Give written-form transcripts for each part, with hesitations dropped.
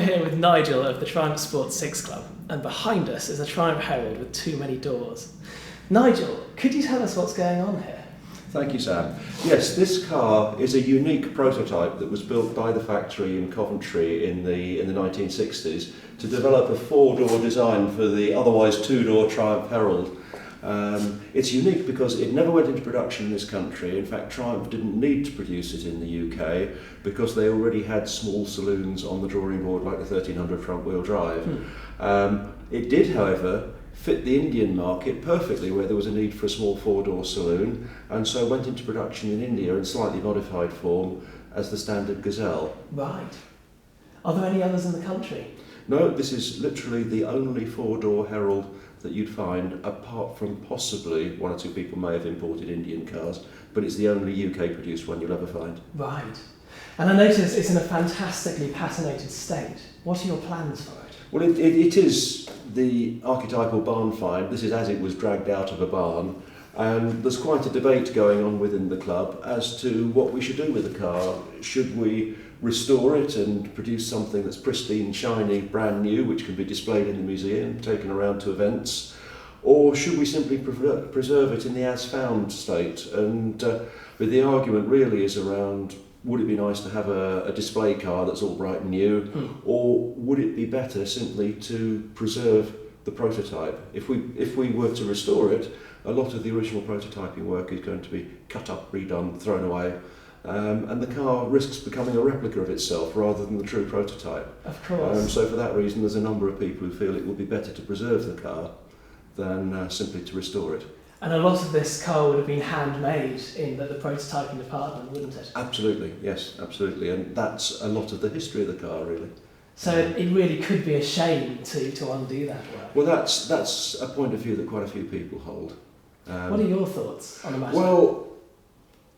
here with Nigel of the Triumph Sports 6 Club, and behind us is a Triumph Herald with too many doors. Nigel, could you tell us what's going on here? Thank you, Sam. Yes, this car is a unique prototype that was built by the factory in Coventry in the 1960s to develop a four-door design for the otherwise two-door Triumph Herald. It's unique because it never went into production in this country. In fact, Triumph didn't need to produce it in the UK because they already had small saloons on the drawing board like the 1300 front-wheel drive. It did, however, fit the Indian market perfectly, where there was a need for a small four-door saloon, and so went into production in India in slightly modified form as the standard Gazelle. Right. Are there any others in the country? No, this is literally the only four-door Herald that you'd find, apart from possibly one or two people may have imported Indian cars, but it's the only UK produced one you'll ever find. Right. And I notice it's in a fantastically patinated state. What are your plans for it? Well, it is the archetypal barn find. This is as it was dragged out of a barn, and there's quite a debate going on within the club as to what we should do with the car. Should we restore it and produce something that's pristine, shiny, brand new, which can be displayed in the museum, taken around to events, or should we simply preserve it in the as-found state? And but the argument really is around, would it be nice to have a display car that's all bright and new, or would it be better simply to preserve the prototype? If we were to restore it, a lot of the original prototyping work is going to be cut up, redone, thrown away, and the car risks becoming a replica of itself rather than the true prototype. Of course. So for that reason, there's a number of people who feel it would be better to preserve the car than simply to restore it. And a lot of this car would have been handmade in the prototyping department, wouldn't it? Absolutely, yes, absolutely. And that's a lot of the history of the car, really. So it really could be a shame to undo that work. Well, that's a point of view that quite a few people hold. What are your thoughts on the matter? Well,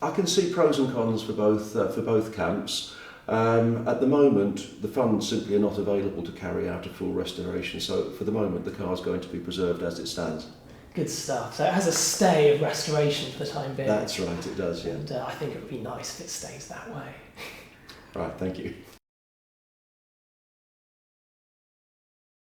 I can see pros and cons for both camps. At the moment, the funds simply are not available to carry out a full restoration, so for the moment the car is going to be preserved as it stands. Good stuff. So it has a stay of restoration for the time being. That's right, it does, yeah. And I think it would be nice if it stays that way. Right, thank you.